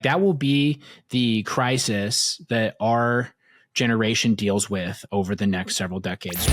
That will be the crisis that our generation deals with over the next several decades.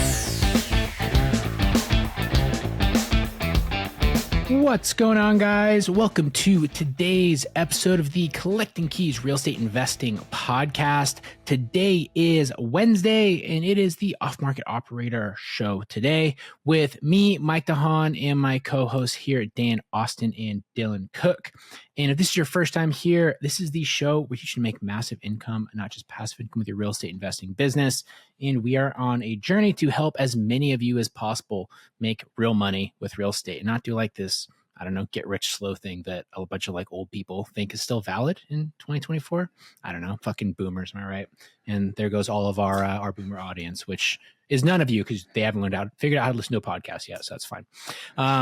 What's going on, guys? Welcome to today's episode of the Collecting Keys Real Estate Investing podcast. Today is Wednesday, and it is the Off Market Operator Show today with me, Mike DeHaan, and my co-hosts here, Dan Austin and Dylan Cook. And if this is your first time here, this is the show where you should make massive income, not just passive income with your real estate investing business. And we are on a journey to help as many of you as possible make real money with real estate and not do like this, I don't know, get rich slow thing that a bunch of like old people think is still valid in 2024. I don't know, fucking boomers, am I right? And there goes all of our boomer audience, which is none of you because they haven't figured out how to listen to a podcast yet, so that's fine.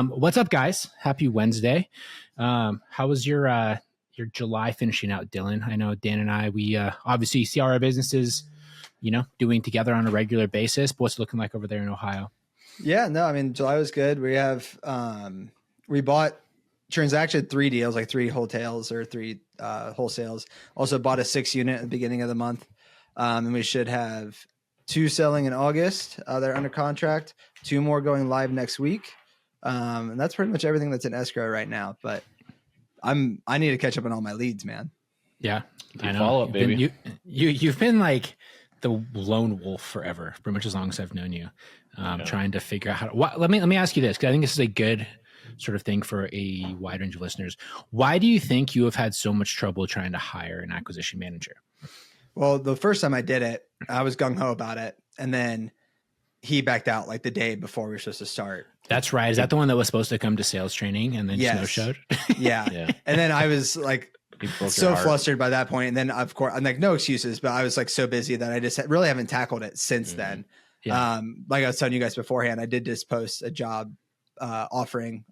What's up, guys? Happy Wednesday. How was your July finishing out, Dylan? I know Dan and I, we obviously see our businesses, doing together on a regular basis, but what's it looking like over there in Ohio? Yeah, no, I mean, July was good. We have, we transacted 3 deals, like 3 hotels or 3 wholesales. Also bought a 6 unit at the beginning of the month. And we should have 2 selling in August. They're under contract, 2 more going live next week. And that's pretty much everything that's in escrow right now. But I need to catch up on all my leads, man. Yeah, I know. Follow up, baby. You've been like the lone wolf forever, pretty much as long as I've known you, trying to figure out how to. Let me ask you this, because I think this is a good sort of thing for a wide range of listeners. Why do you think you have had so much trouble trying to hire an acquisition manager? Well, the first time I did it, I was gung-ho about it. And then he backed out like the day before we were supposed to start. That's right. Is that the one that was supposed to come to sales training and then just no-showed? Yeah. And then I was like so flustered by that point. And then, of course, I'm like, no excuses, but I was like so busy that I just really haven't tackled it since then. Yeah. Like I was telling you guys beforehand, I did just post a job offering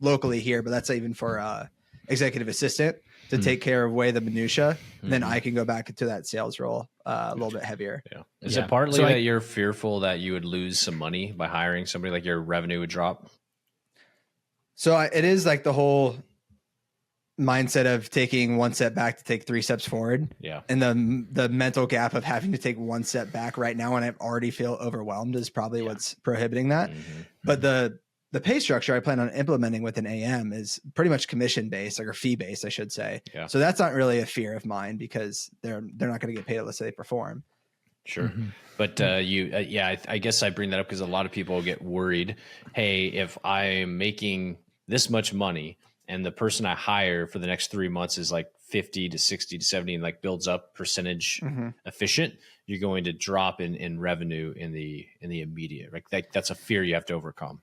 locally here, but that's even for executive assistant to take care of the minutia. Then I can go back into that sales role a little bit heavier. Yeah. Is it partly that you're fearful that you would lose some money by hiring somebody, like your revenue would drop? So it is like the whole mindset of taking 1 step back to take 3 steps forward. Yeah. And the mental gap of having to take 1 step back right now when I already feel overwhelmed is probably what's prohibiting that. But the pay structure I plan on implementing with an AM is pretty much commission based, or fee based, I should say. Yeah. So that's not really a fear of mine because they're not going to get paid unless they perform. Sure. But I guess I bring that up because a lot of people get worried. Hey, if I'm making this much money and the person I hire for the next 3 months is like 50 to 60 to 70 and like builds up percentage efficient, you're going to drop in revenue in the immediate. Like that's a fear you have to overcome.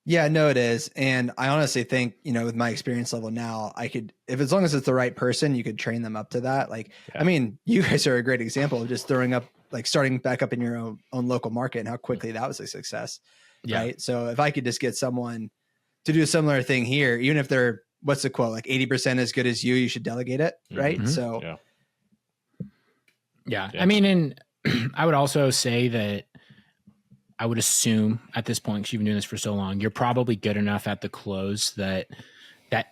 Yeah, no, it is. And I honestly think, with my experience level now, I could, if as long as it's the right person, you could train them up to that. Like, I mean, you guys are a great example of just starting back up in your own local market and how quickly that was a success. Yeah. Right. So if I could just get someone to do a similar thing here, even if they're, what's the quote, like 80% as good as you should delegate it. Right. So. Yeah. I mean, and I would also say that I would assume at this point, because you've been doing this for so long, you're probably good enough at the close that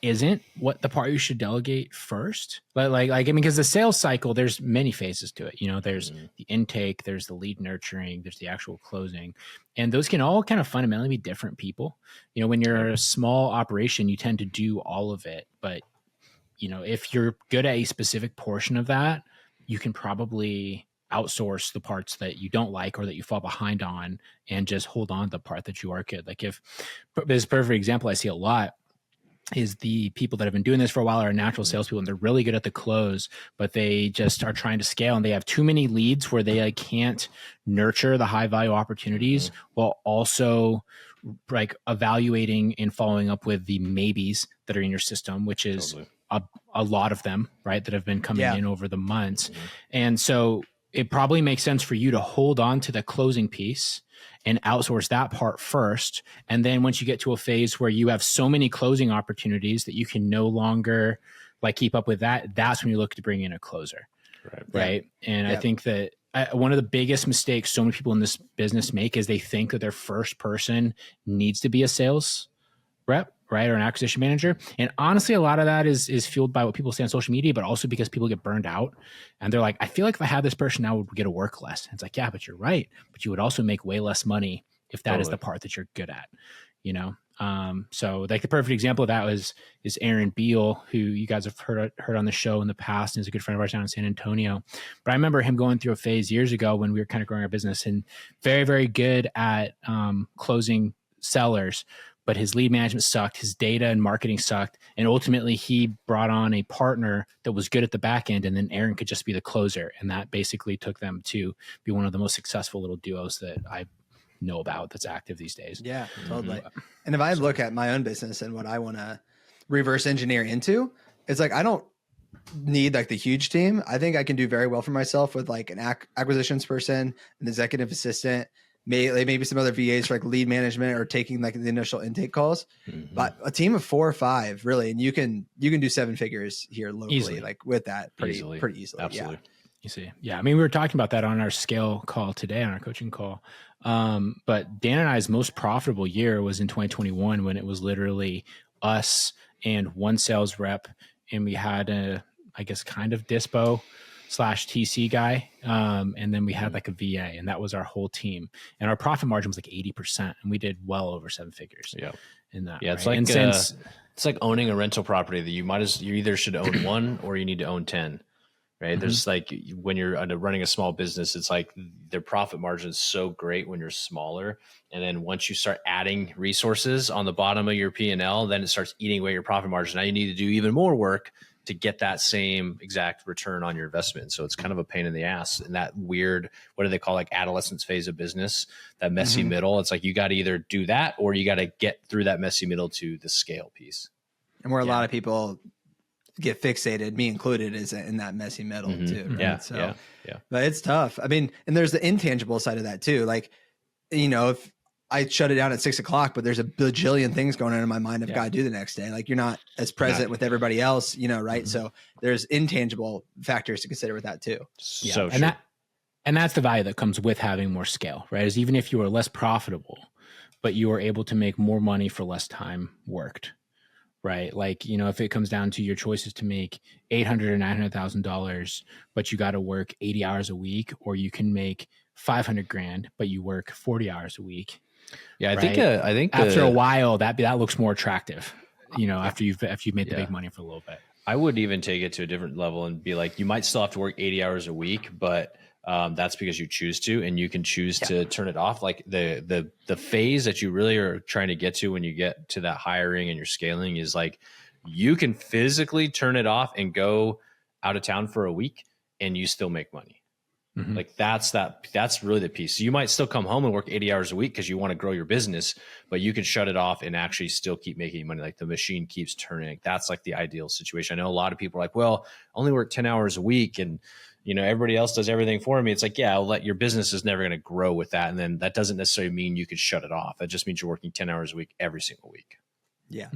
isn't what the part you should delegate first. But because the sales cycle, there's many phases to it. There's the intake, there's the lead nurturing, there's the actual closing. And those can all kind of fundamentally be different people. When you're a small operation, you tend to do all of it. But, if you're good at a specific portion of that, you can probably outsource the parts that you don't like or that you fall behind on and just hold on to the part that you are good. Like if there's a perfect example I see a lot is the people that have been doing this for a while are natural salespeople and they're really good at the close, but they just are trying to scale and they have too many leads where they can't nurture the high value opportunities while also like evaluating and following up with the maybes that are in your system, which is a lot of them, right? That have been coming in over the months. And so it probably makes sense for you to hold on to the closing piece and outsource that part first. And then once you get to a phase where you have so many closing opportunities that you can no longer keep up with that, that's when you look to bring in a closer. Right. And I think that one of the biggest mistakes so many people in this business make is they think that their first person needs to be a sales rep right? Or an acquisition manager. And honestly, a lot of that is fueled by what people say on social media, but also because people get burned out and they're like, I feel like if I had this person, I would get to work less. And it's like, yeah, but you're right. But you would also make way less money if that is the part that you're good at, you know? So like the perfect example of that is Aaron Beal, who you guys have heard on the show in the past, and is a good friend of ours down in San Antonio. But I remember him going through a phase years ago when we were kind of growing our business, and very, very good at closing sellers, but his lead management sucked, his data and marketing sucked, and ultimately he brought on a partner that was good at the back end, and then Aaron could just be the closer, and that basically took them to be one of the most successful little duos that I know about that's active these days. Yeah, totally. And if I look at my own business and what I want to reverse engineer into, it's like I don't need like the huge team. I think I can do very well for myself with like an acquisitions person, an executive assistant, maybe some other VAs for like lead management or taking like the initial intake calls. But a team of 4 or 5 really, and you can do 7 figures here locally, easily. Like with that pretty easily. Absolutely. Yeah. You see, yeah. I mean, we were talking about that on our scale call today, on our coaching call. But Dan and I's most profitable year was in 2021 when it was literally us and one sales rep, and we had a, I guess, kind of dispo / TC guy, and then we had like a VA, and that was our whole team. And our profit margin was like 80%, and we did well over 7 figures. Yeah, in that. Yeah, it's right? like it's like owning a rental property that you either should own 1 or you need to own 10. Right. There's like when you're running a small business, it's like their profit margin is so great when you're smaller. And then once you start adding resources on the bottom of your P&L, then it starts eating away your profit margin. Now you need to do even more work to get that same exact return on your investment. So it's kind of a pain in the ass. And that weird, what do they call like adolescence phase of business, that messy middle. It's like you got to either do that or you got to get through that messy middle to the scale piece. And where a lot of people get fixated, me included, is in that messy middle too. Right? Yeah. So, yeah. But it's tough. I mean, and there's the intangible side of that too. Like, you know, if I shut it down at 6 o'clock, but there's a bajillion things going on in my mind I've got to do the next day. Like you're not as present with everybody else, you know, right? So there's intangible factors to consider with that too. Yeah. So and that's the value that comes with having more scale, right? Is even if you are less profitable, but you are able to make more money for less time worked. Right. Like, you know, if it comes down to your choices to make $800,000 or $900,000, but you got to work 80 hours a week, or you can make $500,000, but you work 40 hours a week. Yeah. I right? think after a while that looks more attractive, you know, after you've made the big money for a little bit. I would even take it to a different level and be like, you might still have to work 80 hours a week, but that's because you choose to, and you can choose to turn it off. Like the phase that you really are trying to get to when you get to that hiring and you're scaling is like, you can physically turn it off and go out of town for a week and you still make money. Like that's really the piece. So you might still come home and work 80 hours a week because you want to grow your business, but you can shut it off and actually still keep making money. Like the machine keeps turning. That's like the ideal situation. I know a lot of people are like, well, I only work 10 hours a week and, you know, everybody else does everything for me. It's like, yeah, your business is never going to grow with that. And then that doesn't necessarily mean you could shut it off. That just means you're working 10 hours a week every single week. Yeah.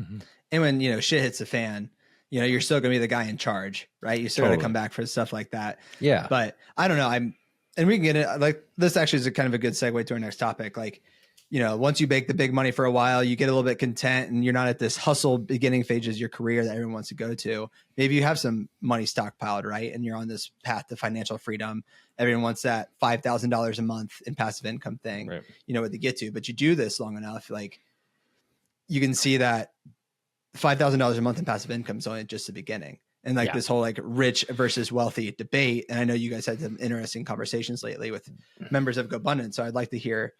And when, you know, shit hits the fan, you know, you're still going to be the guy in charge, right? You're still going to come back for stuff like that. Yeah. But I don't know. And we can get it. Like this actually is a kind of a good segue to our next topic. Like, you know, once you make the big money for a while, you get a little bit content and you're not at this hustle beginning phases of your career that everyone wants to go to. Maybe you have some money stockpiled, right? And you're on this path to financial freedom. Everyone wants that $5,000 a month in passive income thing, right. You know what to get to, but you do this long enough, like you can see that $5,000 a month in passive income is only just the beginning. And like this whole like rich versus wealthy debate. And I know you guys had some interesting conversations lately with members of GoBundance. So I'd like to hear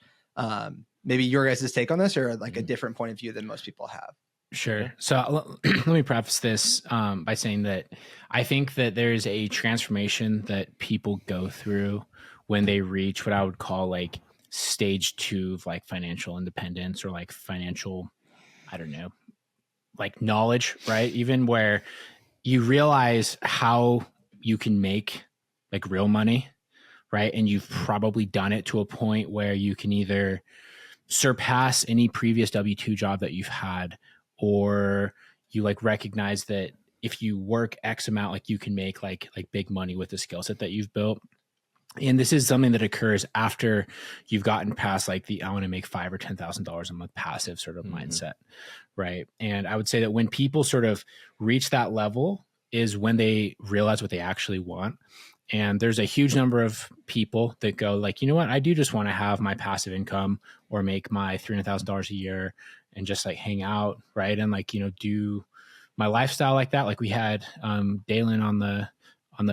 maybe your guys' take on this, or like a different point of view than most people have. Sure. So let me preface this by saying that I think that there's a transformation that people go through when they reach what I would call like stage 2 of like financial independence, or like financial, I don't know, like knowledge, right? Even where you realize how you can make like real money, right? And you've probably done it to a point where you can either surpass any previous W-2 job that you've had, or you like recognize that if you work X amount, like you can make like big money with the skill set that you've built. And this is something that occurs after you've gotten past like I want to make $5,000 or $10,000 a month passive sort of mindset, right? And I would say that when people sort of reach that level is when they realize what they actually want. And there's a huge number of people that go like, you know what, I do just want to have my passive income or make my $300,000 a year and just like hang out, right? And like, do my lifestyle like that. Like we had Dalen on the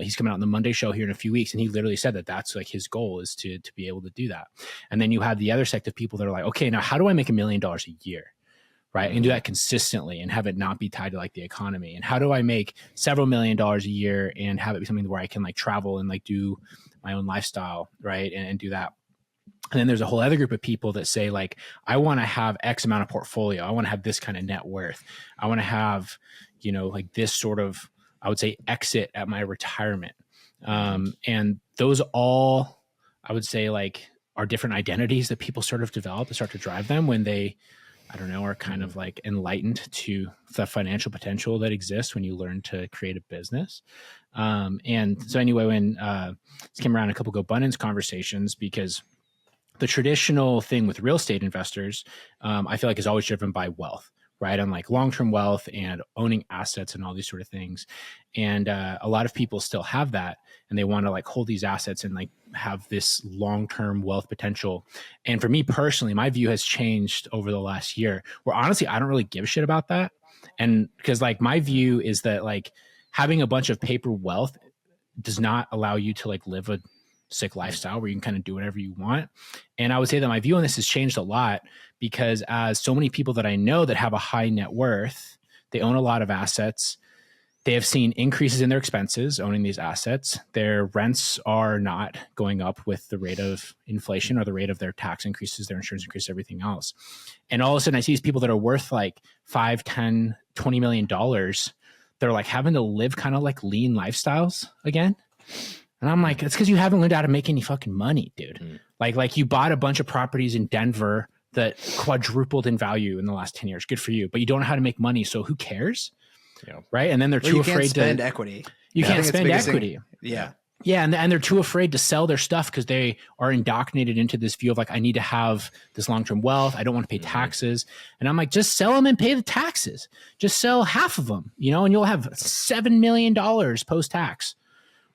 he's coming out on the Monday show here in a few weeks, and he literally said that that's like his goal is to be able to do that. And then you have the other sect of people that are like, okay, now how do I make $1 million a year? Right. And do that consistently and have it not be tied to like the economy. And how do I make several $1 million a year and have it be something where I can like travel and like do my own lifestyle, right? And do that. And then there's a whole other group of people that say like, I want to have X amount of portfolio. I want to have this kind of net worth. I want to have, like this sort of, I would say, exit at my retirement. And those all, I would say, like, are different identities that people sort of develop and start to drive them when they, I don't know, are kind of like enlightened to the financial potential that exists when you learn to create a business. And so anyway, when this came around a couple of GoBundance conversations, because the traditional thing with real estate investors, I feel like is always driven by wealth, right? On like long-term wealth and owning assets and all these sort of things. And a lot of people still have that, and they want to like hold these assets and like have this long-term wealth potential. And for me personally, my view has changed over the last year, where honestly, I don't really give a shit about that. And because like my view is that like having a bunch of paper wealth does not allow you to like live a sick lifestyle where you can kind of do whatever you want. And I would say that my view on this has changed a lot, because as so many people that I know that have a high net worth, they own a lot of assets. They have seen increases in their expenses owning these assets. Their rents are not going up with the rate of inflation or the rate of their tax increases, their insurance increases, everything else. And all of a sudden I see these people that are worth like 5, 10, $20 million. They're like having to live kind of like lean lifestyles again. And I'm like, it's because you haven't learned how to make any fucking money, dude. Like you bought a bunch of properties in Denver that quadrupled in value in the last 10 years. Good for you. But you don't know how to make money. So who cares? Yeah. Right. And then they're too afraid to spend equity. You can't spend equity. Yeah. Yeah. And they're too afraid to sell their stuff because they are indoctrinated into this view of like, I need to have this long-term wealth. I don't want to pay taxes. And I'm like, just sell them and pay the taxes. Just sell half of them, and you'll have $7 million post-tax.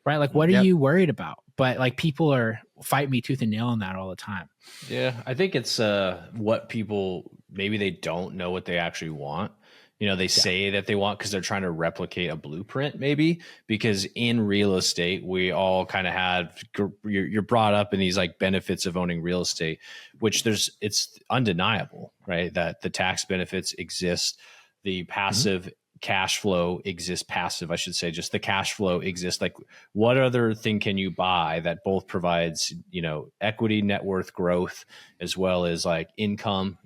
Right? Like, what are you worried about? But like people are fight me tooth and nail on that all the time. Yeah. I think it's what people, maybe they don't know what they actually want. They say that they want because they're trying to replicate a blueprint, maybe, because in real estate, we all kind of have, you're brought up in these like benefits of owning real estate, which it's undeniable, right? That the tax benefits exist, the passive cash flow exists, passive, I should say, just the cash flow exists. Like what other thing can you buy that both provides, equity, net worth growth, as well as like income,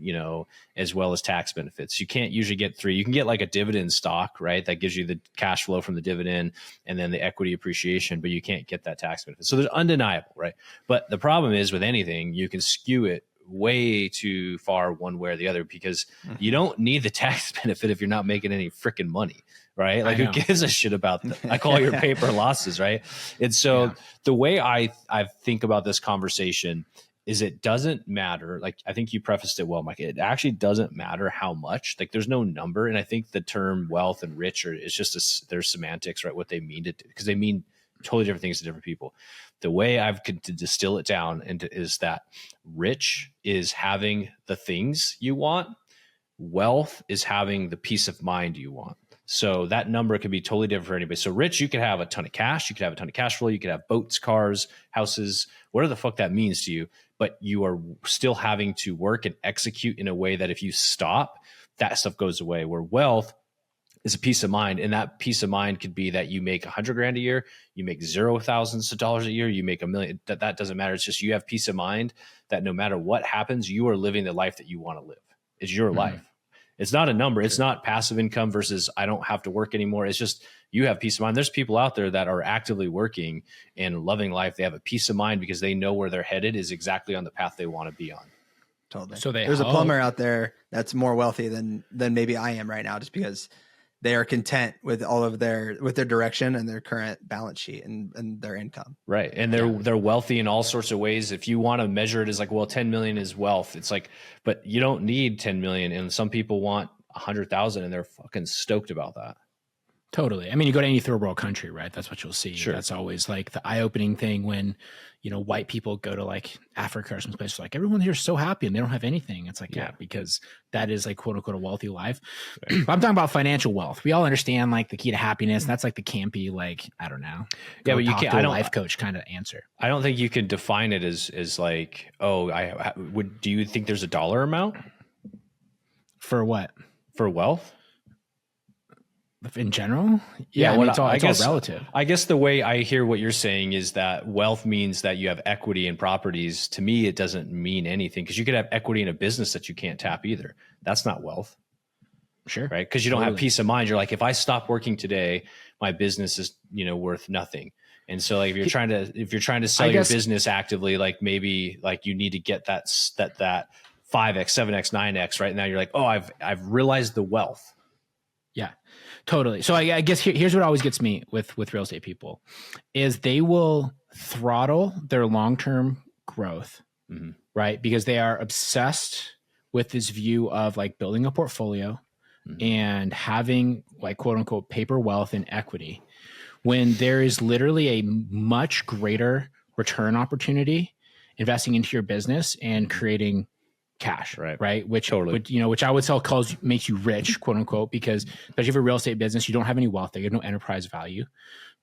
as well as tax benefits? You can't usually get three. You can get like a dividend stock, right? That gives you the cash flow from the dividend and then the equity appreciation, but you can't get that tax benefit. So there's undeniable, right? But the problem is with anything, you can skew it way too far one way or the other, because you don't need the tax benefit if you're not making any freaking money, right? Like who gives a shit about that? I call your paper losses, right? And so the way I think about this conversation is it doesn't matter. Like I think you prefaced it well, Mike. It actually doesn't matter how much. Like there's no number. And I think the term wealth and rich is just there's semantics, right? What they mean to, because they mean totally different things to different people. The way I've to distill it down is that rich is having the things you want. Wealth is having the peace of mind you want. So that number can be totally different for anybody. So rich, you could have a ton of cash. You could have a ton of cash flow. You could have boats, cars, houses, whatever the fuck that means to you. But you are still having to work and execute in a way that if you stop, that stuff goes away. Where wealth is a peace of mind. And that peace of mind could be that you make $100,000 a year, you make $0,000 a year, you make $1 million. That doesn't matter. It's just you have peace of mind that no matter what happens, you are living the life that you want to live. It's your life. It's not a number. It's not passive income versus I don't have to work anymore. It's just you have peace of mind. There's people out there that are actively working and loving life. They have a peace of mind because they know where they're headed is exactly on the path they want to be on. Totally. So there's a plumber out there that's more wealthy than maybe I am right now, just because they are content with all of their direction and their current balance sheet and their income. Right. And they're wealthy in all sorts of ways. If you want to measure it as like, well, 10 million is wealth. It's like, but you don't need 10 million. And some people want 100,000 and they're fucking stoked about that. Totally. I mean, you go to any third world country, right? That's what you'll see. Sure. That's always like the eye-opening thing when, you know, white people go to like Africa or some place, like everyone here is so happy and they don't have anything. It's like, yeah, because that is like quote unquote a wealthy life. Right. But I'm talking about financial wealth. We all understand like the key to happiness. That's like the campy, like, I don't know. Yeah, but you can't, I don't, life coach kind of answer. I don't think you can define it as like, oh, do you think there's a dollar amount? For what? For wealth? In general? Yeah, I mean, it's all relative. I guess the way I hear what you're saying is that wealth means that you have equity in properties. To me, it doesn't mean anything because you could have equity in a business that you can't tap either. That's not wealth. Sure. Right. Because you don't have peace of mind. You're like, if I stop working today, my business is, you know, worth nothing. And so like if you're trying to sell your business actively, like maybe like you need to get that 5x, 7x, 9x right now. You're like, oh, I've realized the wealth. Yeah, totally. So I guess here's what always gets me with real estate people is they will throttle their long-term growth, right? Because they are obsessed with this view of like building a portfolio and having like quote unquote paper wealth and equity when there is literally a much greater return opportunity investing into your business and creating cash, right? Which totally, which I would tell makes you rich, quote unquote, because especially if you're a real estate business, you don't have any wealth there. You have no enterprise value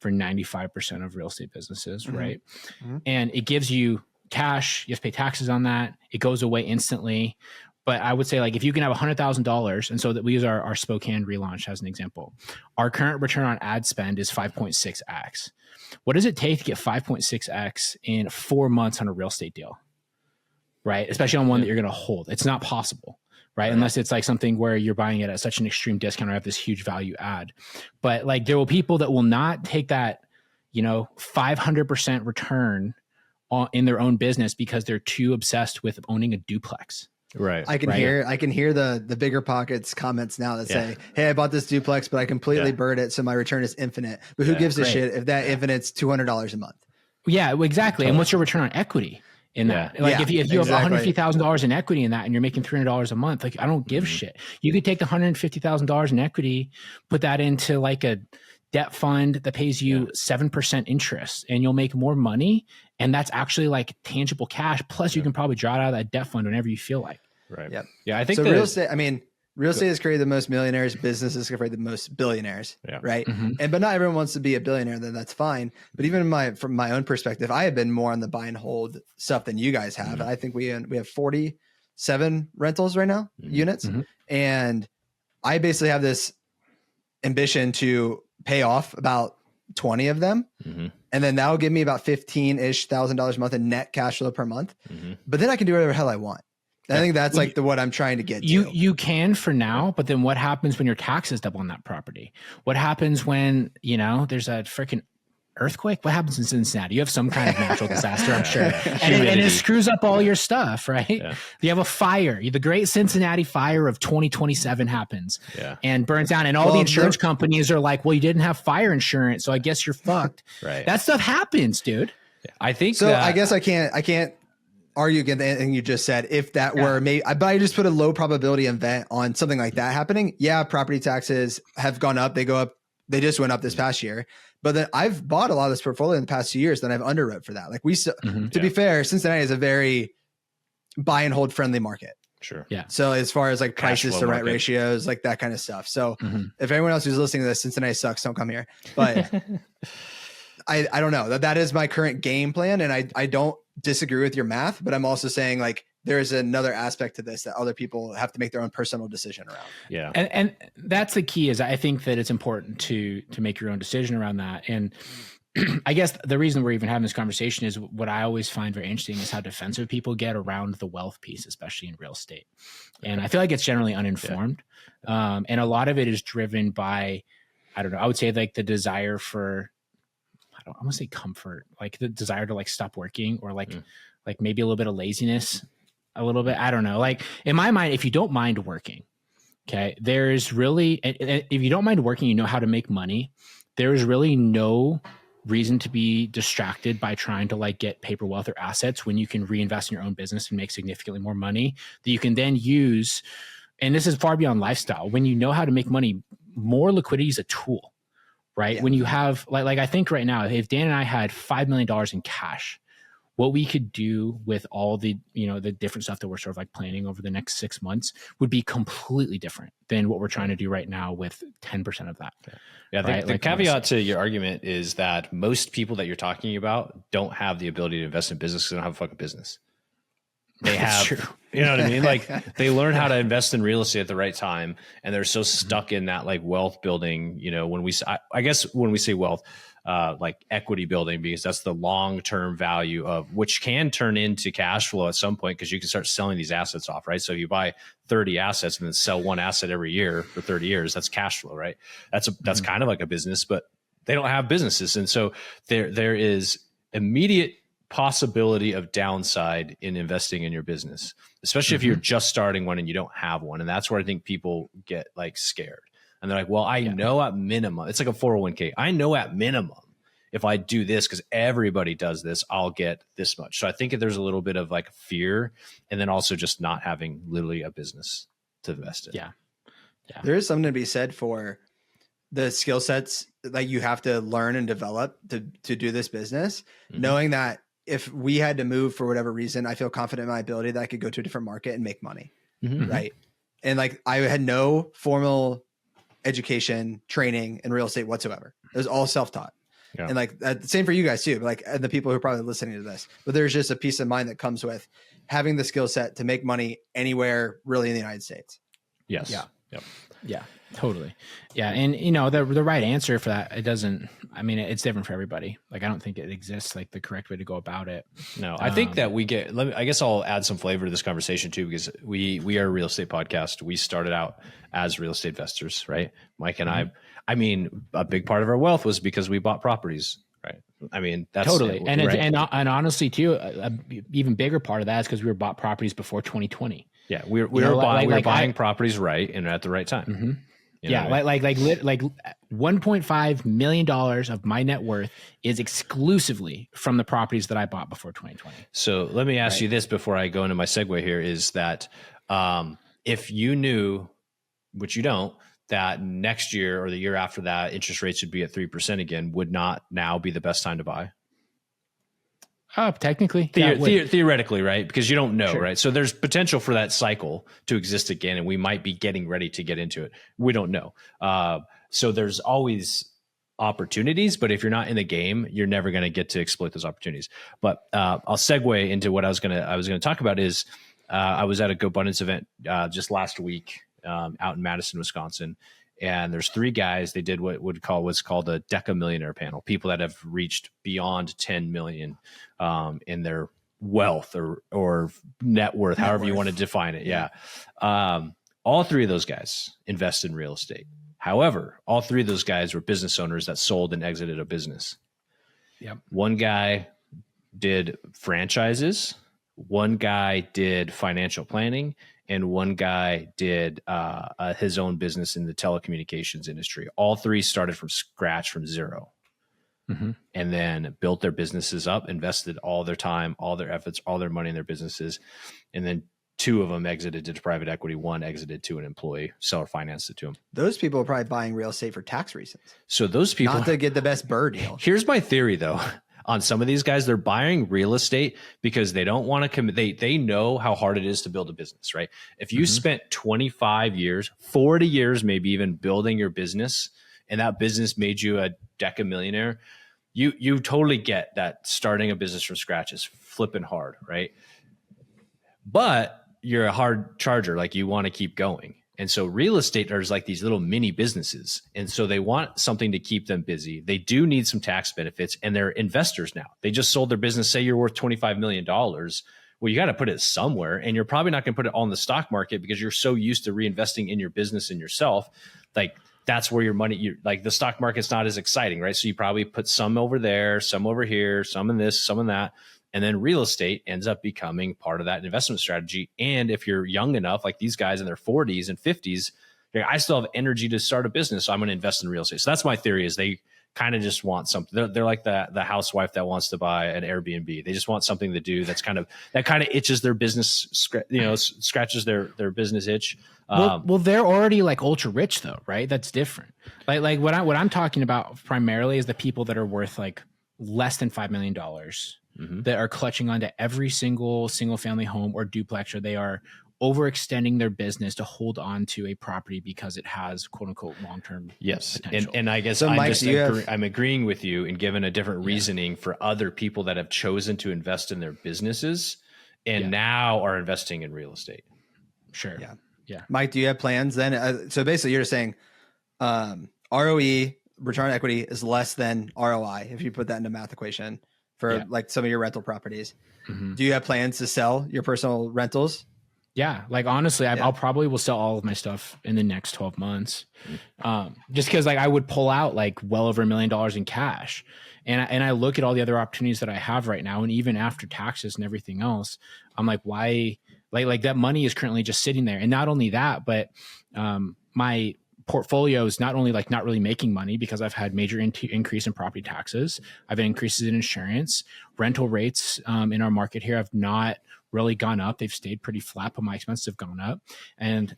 for 95% of real estate businesses, right? And it gives you cash. You have to pay taxes on that. It goes away instantly. But I would say like if you can have $100,000, and so that we use our Spokane relaunch as an example, our current return on ad spend is 5.6x. What does it take to get 5.6x in 4 months on a real estate deal? Right. Especially on one that you're going to hold. It's not possible. Right. Unless it's like something where you're buying it at such an extreme discount or have this huge value add. But like there will people that will not take that, 500% return in their own business because they're too obsessed with owning a duplex. Right. I can hear the bigger pockets comments now that say, hey, I bought this duplex, but I completely burned it. So my return is infinite. But who gives a shit if that infinite's $200 a month? Yeah, exactly. Totally. And what's your return on equity in that? Like if you have $150,000 in equity in that and you're making $300 a month, like I don't give shit. You could take the $150,000 in equity, put that into like a debt fund that pays you 7% interest and you'll make more money. And that's actually like tangible cash. Plus you can probably draw it out of that debt fund whenever you feel like. Right. Yep. Yeah. I think so. Real estate has created the most millionaires. Businesses have created the most billionaires. Yeah. Right. But not everyone wants to be a billionaire. Then that's fine. But even from my own perspective, I have been more on the buy and hold stuff than you guys have. I think we have 47 rentals right now, units. And I basically have this ambition to pay off about 20 of them. And then that'll give me about $15,000 a month in net cash flow per month. But then I can do whatever the hell I want. I think that's like what I'm trying to get to. You can for now, but then what happens when your taxes double on that property? What happens when, there's a freaking earthquake? What happens in Cincinnati? You have some kind of natural disaster, I'm sure. And it screws up all your stuff, right? Yeah. You have a fire. The great Cincinnati fire of 2027 happens and burns down. And all the insurance companies are like, well, you didn't have fire insurance, so I guess you're fucked. Right. That stuff happens, dude. I think so. I guess I can't argue against anything you just said. If that were maybe, but I just put a low probability event on something like that happening. Yeah, property taxes have gone up. They go up. They just went up this past year. But then I've bought a lot of this portfolio in the past 2 years. Then I've underwrote for that. Like to be fair, Cincinnati is a very buy and hold friendly market. Sure. Yeah. So as far as like prices to rent ratios, like that kind of stuff. So if anyone else who's listening to this, Cincinnati sucks, don't come here. But I don't know. That is my current game plan. And I don't disagree with your math, but I'm also saying like there's another aspect to this that other people have to make their own personal decision around. Yeah. And that's the key is I think that it's important to make your own decision around that. And I guess the reason we're even having this conversation is what I always find very interesting is how defensive people get around the wealth piece, especially in real estate. And I feel like it's generally uninformed. And a lot of it is driven by, I don't know, I would say like the desire for, I want to say comfort, like the desire to like stop working or like maybe a little bit of laziness, a little bit. I don't know. Like in my mind, if you don't mind working, Okay. There's really, and if you don't mind working, you know how to make money. There is really no reason to be distracted by trying to like get paper wealth or assets when you can reinvest in your own business and make significantly more money that you can then use. And this is far beyond lifestyle. When you know how to make money, more liquidity is a tool, right? Yeah. When you have like I think right now, if Dan and I had $5 million in cash, what we could do with all the, the different stuff that we're sort of like planning over the next 6 months would be completely different than what we're trying to do right now with 10% of that. Yeah. Right? The Like, caveat honestly. to your argument is that most people that you're talking about don't have the ability to invest in business because they don't have a fucking business. They That's have, true. you know what I mean? Like they learn how to invest in real estate at the right time. And they're so stuck in that like wealth building, when I guess when we say wealth, like equity building, because that's the long-term value of which can turn into cash flow at some point, because you can start selling these assets off, right? So if you buy 30 assets and then sell one asset every year for 30 years, that's cash flow, right? That's kind of like a business, but they don't have businesses. And so there is immediate possibility of downside in investing in your business, especially if you're just starting one and you don't have one. And that's where I think people get like scared. And they're like, well, I know at minimum, it's like a 401k. I know at minimum, if I do this, because everybody does this, I'll get this much. So I think there's a little bit of like fear, and then also just not having literally a business to invest in. Yeah. There is something to be said for the skill sets that you have to learn and develop to do this business, knowing that if we had to move for whatever reason, I feel confident in my ability that I could go to a different market and make money. Right. And like I had no formal education, training in real estate whatsoever. It was all self-taught. Yeah. And like the same for you guys too, like and the people who are probably listening to this, but there's just a peace of mind that comes with having the skill set to make money anywhere really in the United States. Yes. Yeah. Yep. Yeah, totally. Yeah. And the right answer for that, it's different for everybody. Like, I don't think it exists like the correct way to go about it. No, I think that I guess I'll add some flavor to this conversation too, because we are a real estate podcast. We started out as real estate investors, right? Mike and I mean, a big part of our wealth was because we bought properties, right? I mean, that's totally. And right? and honestly too, a even bigger part of that is because we were bought properties before 2020. Yeah. We were buying properties right and at the right time. Yeah. Like $1.5 million of my net worth is exclusively from the properties that I bought before 2020. So let me ask you this before I go into my segue here, is that if you knew, which you don't, that next year or the year after that, interest rates would be at 3% again, would not now be the best time to buy? Technically, theoretically, right? Because you don't know, Sure. right? So there's potential for that cycle to exist again, and we might be getting ready to get into it. We don't know. So there's always opportunities, but if you're not in the game, you're never going to get to exploit those opportunities. But I'll segue into what I was gonna talk about is I was at a GoBundance event just last week out in Madison, Wisconsin. And there's 3 guys. They did what's called a Deca Millionaire panel, people that have reached beyond 10 million in their wealth or net worth, however you want to define it. Yeah. All 3 of those guys invest in real estate. However, all 3 of those guys were business owners that sold and exited a business. Yep. One guy did franchises. One guy did financial planning. And one guy did his own business in the telecommunications industry. All 3 started from scratch, from zero, and then built their businesses up, invested all their time, all their efforts, all their money in their businesses. And then 2 of them exited to private equity. One exited to an employee, seller financed it to him. Those people are probably buying real estate for tax reasons. So those people, not to get the best BRRRR deal. Here's my theory though. On some of these guys, they're buying real estate because they don't want to commit. They know how hard it is to build a business, right? If you spent 25 years, 40 years, maybe even building your business, and that business made you a Deca millionaire, you totally get that starting a business from scratch is flipping hard, right? But you're a hard charger, like you want to keep going. And so real estate is like these little mini businesses. And so they want something to keep them busy. They do need some tax benefits, and they're investors now. They just sold their business. Say you're worth $25 million. Well, you got to put it somewhere, and you're probably not going to put it on the stock market because you're so used to reinvesting in your business and yourself. Like that's where your money, like the stock market's not as exciting, right? So you probably put some over there, some over here, some in this, some in that. And then real estate ends up becoming part of that investment strategy. And if you're young enough, like these guys in their 40s and 50s, I still have energy to start a business, so I'm going to invest in real estate. So that's my theory, is they kind of just want something. They're like the housewife that wants to buy an Airbnb. They just want something to do that kind of itches their business, scratches their business itch. Well, they're already like ultra rich though, right? That's different. Like what I'm talking about primarily is the people that are worth like less than $5 million that are clutching onto every single family home or duplex, or they are overextending their business to hold on to a property because it has quote unquote long-term potential. And I guess So, Mike, I'm agreeing with you and given a different reasoning for other people that have chosen to invest in their businesses and now are investing in real estate. Sure. Yeah. Mike, do you have plans then? So basically you're just saying ROE, return on equity, is less than ROI if you put that into math equation for like some of your rental properties. Do you have plans to sell your personal rentals? Yeah. Like honestly, I'll probably will sell all of my stuff in the next 12 months. Just because like I would pull out like well over $1 million in cash. And I look at all the other opportunities that I have right now. And even after taxes and everything else, I'm like, why? Like that money is currently just sitting there. And not only that, but my portfolio is not only like not really making money because I've had major increase in property taxes. I've had increases in insurance. Rental rates in our market here have not really gone up. They've stayed pretty flat, but my expenses have gone up. And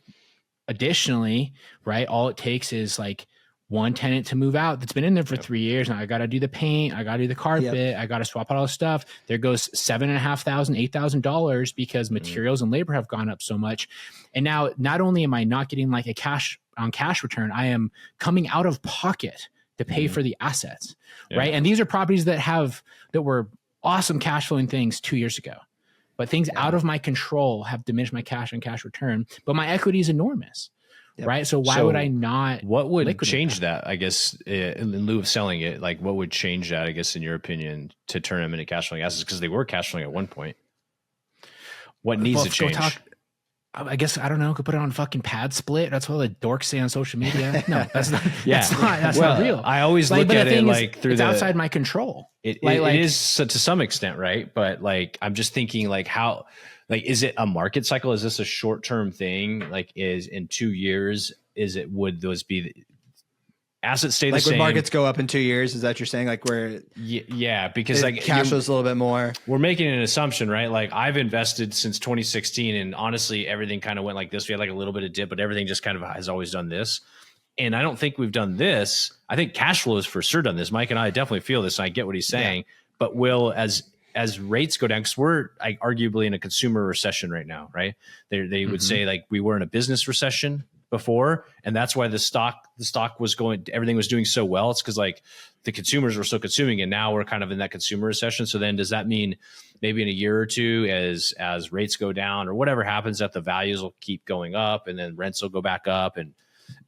additionally, right, all it takes is like one tenant to move out that's been in there for 3 years. Now I got to do the paint. I got to do the carpet. I got to swap out all the stuff. There goes $7,500, $8,000 because materials and labor have gone up so much. And now not only am I not getting like a cash return, I am coming out of pocket to pay for the assets. Right. And these are properties that were awesome cash flowing things 2 years ago. But things out of my control have diminished my cash and cash return, but my equity is enormous, right? So why would I not? What would change that? I guess in lieu of selling it, like what would change that? I guess in your opinion, to turn them into cash flowing assets, because they were cash flowing at one point. What needs to change? I guess I don't know. Could put it on fucking pad split. That's what the dorks say on social media. No, that's not. That's not real. I always look at it like it's outside my control. It is to some extent, right? But like, I'm just thinking, like, how, like, is it a market cycle? Is this a short term thing? Like, is in 2 years? Would those be assets stay the same? Like, would markets go up in 2 years? Is that what you're saying? Like, where? Yeah, because like cash flows a little bit more. We're making an assumption, right? Like, I've invested since 2016, and honestly, everything kind of went like this. We had like a little bit of dip, but everything just kind of has always done this. And I don't think we've done this. I think cash flow has for sure done this. Mike and I definitely feel this, and I get what he's saying. But will, as rates go down, because we're arguably in a consumer recession right now, right? They would say like we were in a business recession before, and that's why the stock was going, everything was doing so well. It's because like the consumers were still consuming, and now we're kind of in that consumer recession. So then does that mean maybe in a year or two, as rates go down or whatever happens, that the values will keep going up, and then rents will go back up, and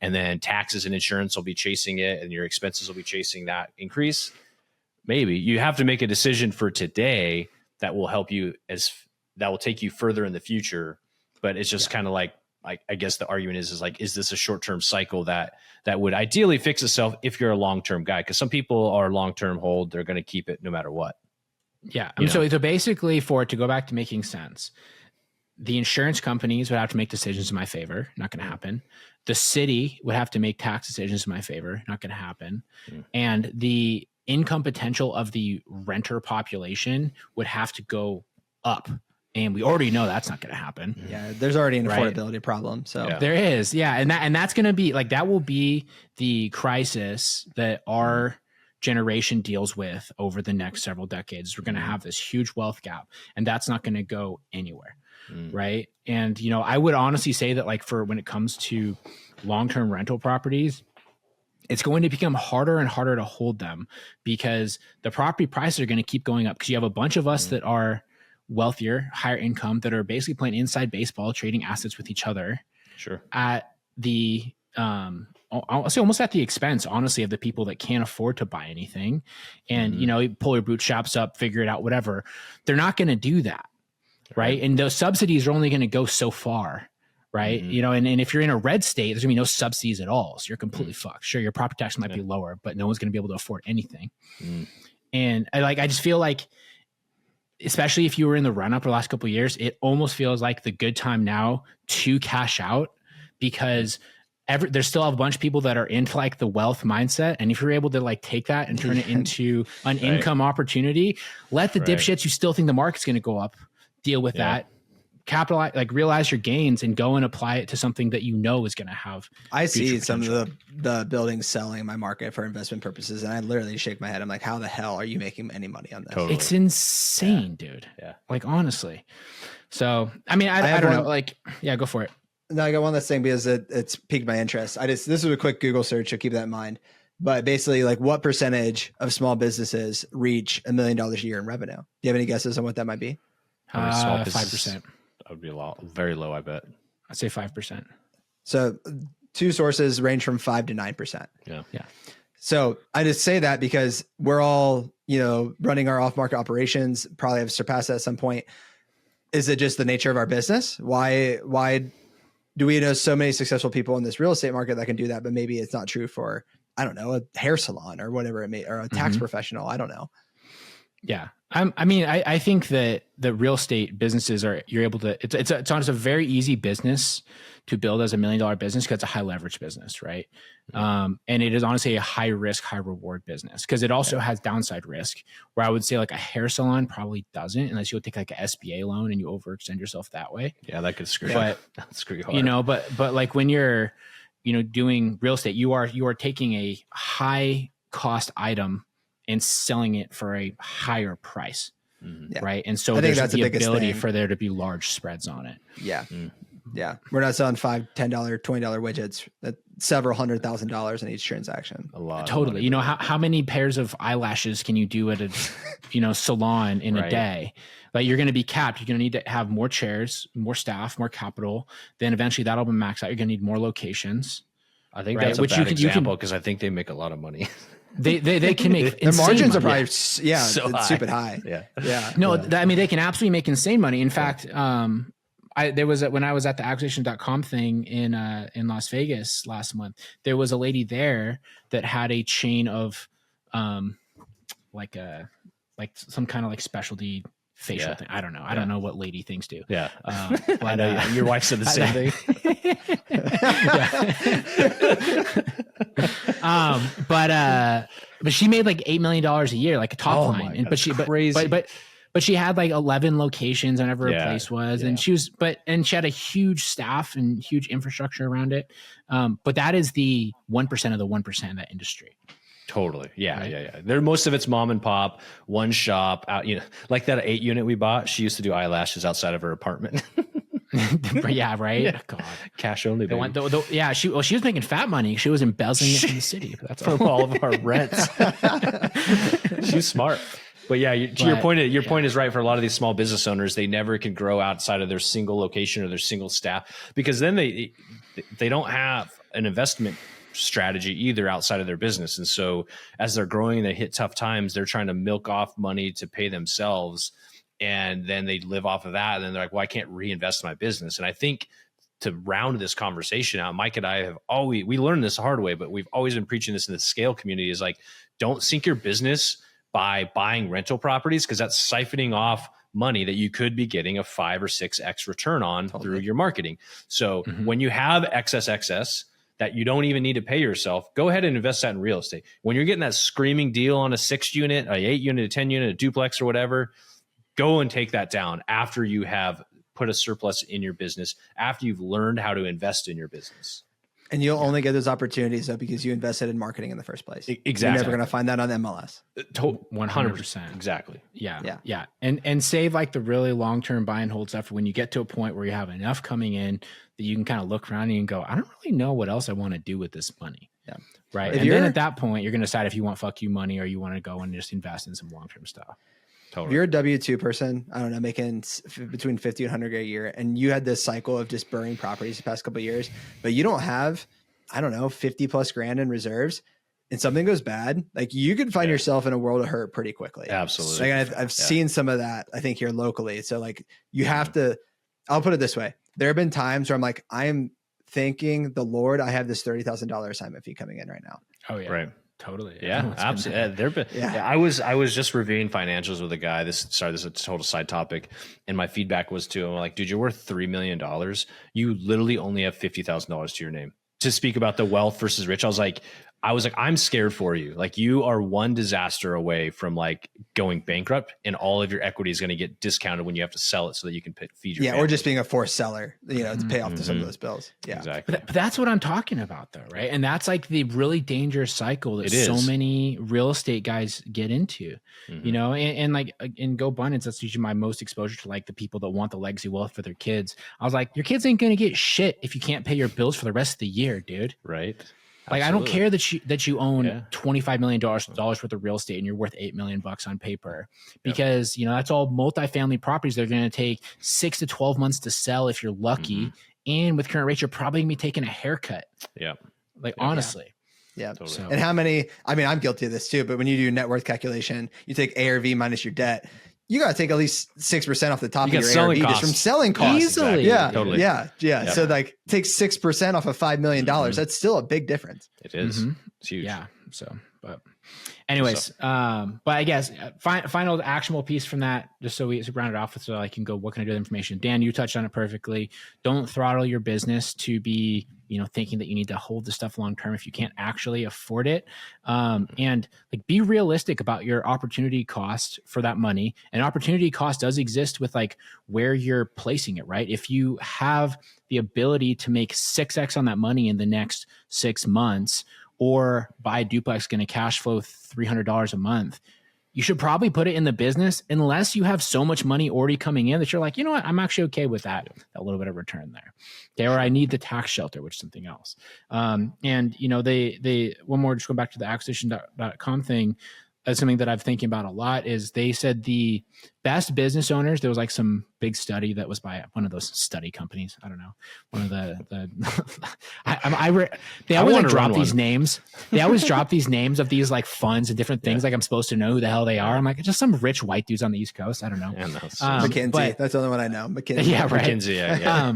then taxes and insurance will be chasing it, and your expenses will be chasing that increase? Maybe you have to make a decision for today that will help you, that will take you further in the future. But it's just kind of like I guess the argument is like, is this a short-term cycle that would ideally fix itself if you're a long-term guy? Because some people are long-term hold, they're going to keep it no matter what. Yeah. So basically, for it to go back to making sense, the insurance companies would have to make decisions in my favor. Not going to happen. The city would have to make tax decisions in my favor. Not going to happen. And the income potential of the renter population would have to go up. And we already know that's not going to happen. Yeah, there's already an affordability problem. So there is. Yeah. And that's going to be like, that will be the crisis that our generation deals with over the next several decades. We're going to have this huge wealth gap, and that's not going to go anywhere. Right. And, I would honestly say that like for when it comes to long-term rental properties, it's going to become harder and harder to hold them because the property prices are going to keep going up, because you have a bunch of us that are wealthier, higher income, that are basically playing inside baseball, trading assets with each other. Sure. At the, I'll say almost at the expense, honestly, of the people that can't afford to buy anything. And, you pull your bootstraps up, figure it out, whatever. They're not going to do that. Right. And those subsidies are only going to go so far. Right. And if you're in a red state, there's gonna be no subsidies at all. So you're completely fucked. Sure, your property tax might be lower, but no one's going to be able to afford anything. And I just feel like, especially if you were in the run up the last couple of years, it almost feels like the good time now to cash out, because there's still a bunch of people that are into like the wealth mindset. And if you're able to like take that and turn it into an income opportunity, let the dipshits you still think the market's going to go up deal with that. Capitalize, like realize your gains and go and apply it to something that you know is going to have. I see some of the buildings selling in my market for investment purposes, and I literally shake my head. I'm like, how the hell are you making any money on this? Totally. It's insane, dude. Yeah. Like, honestly. So, I mean, I don't know. Like, yeah, go for it. No, I got one last thing because it's piqued my interest. This is a quick Google search, so keep that in mind. But basically, like, what percentage of small businesses reach $1 million a year in revenue? Do you have any guesses on what that might be? How many small businesses? 5%. That would be a lot, very low, I bet. I'd say 5%. So two sources range from 5 to 9%. Yeah. So I just say that because we're all, running our off-market operations, probably have surpassed that at some point. Is it just the nature of our business? Why do we know so many successful people in this real estate market that can do that, but maybe it's not true for, I don't know, a hair salon or whatever it may, or a tax professional. I don't know. Yeah. I think that the real estate businesses you're able to, it's a very easy business to build as $1 million business because it's a high leverage business. Right. And it is honestly a high risk, high reward business because it also has downside risk where I would say like a hair salon probably doesn't unless you'll take like an SBA loan and you overextend yourself that way. Yeah. That could screw screw you hard. But like when you're, doing real estate, you are taking a high cost item and selling it for a higher price. Right. And so there's the ability for there to be large spreads on it. Yeah. Yeah. We're not selling $5, $10, $20 widgets at several $100,000 in each transaction. A lot. Totally. How many pairs of eyelashes can you do at a, salon in a day? Like you're going to be capped. You're going to need to have more chairs, more staff, more capital. Then eventually that'll be maxed out. You're going to need more locations. I think that's a bad example because I think they make a lot of money. They can make their margins money. are probably stupid high. No, they can absolutely make insane money. In fact, there was when I was at the acquisition.com thing in Las Vegas last month, there was a lady there that had a chain of like some kind of like specialty facial thing. I don't know. I don't know what lady things do. Yeah. But I know your wife said the same thing. But she made like $8 million a year, like a top line. And crazy. But she had like 11 locations whenever her place was. And she had a huge staff and huge infrastructure around it. But that is the 1% of the 1% of that industry. Totally. Yeah. Right? Yeah. There, most of it's mom and pop, one shop out, like that 8 unit we bought. She used to do eyelashes outside of her apartment. Yeah. Right. Yeah. God. Cash only. She was making fat money. She was embezzling it from the city. That's from all of our rents. She's smart. But yeah, your point is right. For a lot of these small business owners, they never can grow outside of their single location or their single staff because then they don't have an investment strategy either outside of their business. And so as they're growing, they hit tough times, they're trying to milk off money to pay themselves. And then they live off of that. And then they're like, well, I can't reinvest in my business. And I think to round this conversation out, Mike and I we learned this the hard way, but we've always been preaching this in the scale community is like, don't sink your business by buying rental properties because that's siphoning off money that you could be getting a 5 or 6x return on through your marketing. So when you have excess that you don't even need to pay yourself, go ahead and invest that in real estate. When you're getting that screaming deal on a 6 unit, a 8 unit, a 10 unit, a duplex or whatever, go and take that down after you have put a surplus in your business, after you've learned how to invest in your business. And you'll only get those opportunities though because you invested in marketing in the first place. Exactly. You're never going to find that on MLS. 100%. Exactly. Yeah. And save like the really long-term buy and hold stuff for when you get to a point where you have enough coming in that you can kind of look around and you can go, I don't really know what else I want to do with this money. Yeah. Right. And then at that point, you're going to decide if you want fuck you money or you want to go and just invest in some long-term stuff. Totally. If you're a W-2 person, I don't know, making between 50 and 100 a year, and you had this cycle of just burning properties the past couple of years, but you don't have, I don't know, 50 plus grand in reserves, and something goes bad, like you could find yourself in a world of hurt pretty quickly. Absolutely. Like I've seen some of that, I think, here locally. So like you have to, I'll put it this way. There have been times where I'm like, I am thanking the Lord I have this $30,000 assignment fee coming in right now. Oh yeah. Right. Totally. Yeah, absolutely. I was just reviewing financials with a guy. This is a total side topic. And my feedback was to him, like, dude, you're worth $3 million. You literally only have $50,000 to your name. to speak about the wealth versus rich, I was like, I'm scared for you. Like, you are one disaster away from like going bankrupt, and all of your equity is going to get discounted when you have to sell it so that you can feed your family. Or just being a forced seller, to pay off some of those bills. Yeah, exactly. But that's what I'm talking about, though, right? And that's like the really dangerous cycle that so many real estate guys get into, and like in GoBundance, that's usually my most exposure to like the people that want the legacy wealth for their kids. I was like, your kids ain't going to get shit if you can't pay your bills for the rest of the year, dude. Right. Like, absolutely. I don't care that you own $25 million worth of real estate and you're worth $8 million on paper, because that's all multifamily properties. They're going to take 6 to 12 months to sell if you're lucky. And with current rates, you're probably gonna be taking a haircut. Yeah. Like, honestly. Yeah. Totally. So. And how many, I'm guilty of this too, but when you do net worth calculation, you take ARV minus your debt, you got to take at least 6% off the top of your ARV just from selling costs. Easily. Exactly. Yeah. Totally. Yeah. So like take 6% off of $5 million. That's still a big difference. It is. It's huge. Yeah. So, but anyways, but I guess final actionable piece from that, just so we round it off with, so I can go, what can I do with information? Dan, you touched on it perfectly. Don't throttle your business to be, thinking that you need to hold the stuff long-term if you can't actually afford it. And like, be realistic about your opportunity cost for that money. And opportunity cost does exist with like where you're placing it, right? If you have the ability to make 6x on that money in the next 6 months, or buy a duplex going to cash flow $300 a month, you should probably put it in the business, unless you have so much money already coming in that you're like, you know what, I'm actually okay with that little bit of return there. Okay, or I need the tax shelter, which is something else. And they one more, just going back to the acquisition.com thing. That's something that I'm thinking about a lot, is they said the best business owners, there was like some big study that was by one of those study companies. I don't know. One of they always like drop these names. They always drop these names of these like funds and different things. Like, I'm supposed to know who the hell they are. I'm like, just some rich white dudes on the East Coast. I don't know. McKinsey. That's the only one I know. McKinsey. Yeah, right. McKinsey. Yeah.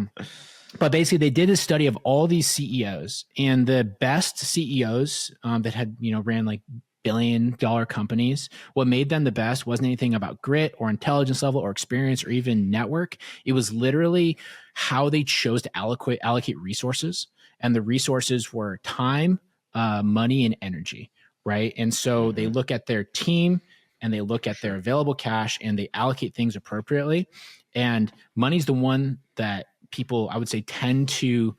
But basically, they did a study of all these CEOs, and the best CEOs that had, ran like billion-dollar companies, what made them the best wasn't anything about grit or intelligence level or experience or even network. It was literally how they chose to allocate resources. And the resources were time, money, and energy, right? And so they look at their team and they look at their available cash and they allocate things appropriately. And money's the one that people, I would say, tend to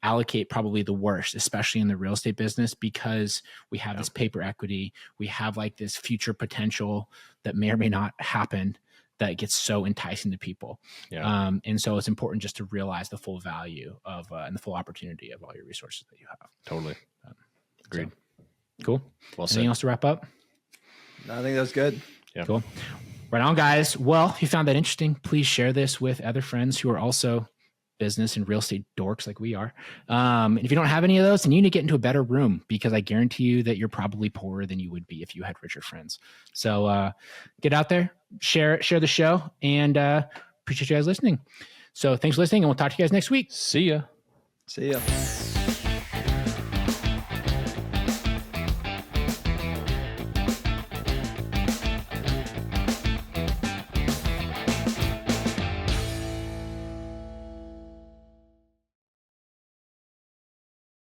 allocate probably the worst, especially in the real estate business, because we have this paper equity. We have like this future potential that may or may not happen that gets so enticing to people. And so it's important just to realize the full value of and the full opportunity of all your resources that you have. Totally. Agreed. So, cool. Well said. Anything else to wrap up? No, I think that was good. Yeah. Cool. Right on, guys. Well, if you found that interesting, please share this with other friends who are also business and real estate dorks like we are. And if you don't have any of those, then you need to get into a better room, because I guarantee you that you're probably poorer than you would be if you had richer friends. So get out there, share the show, and appreciate you guys listening. So thanks for listening, and we'll talk to you guys next week. See ya. See ya.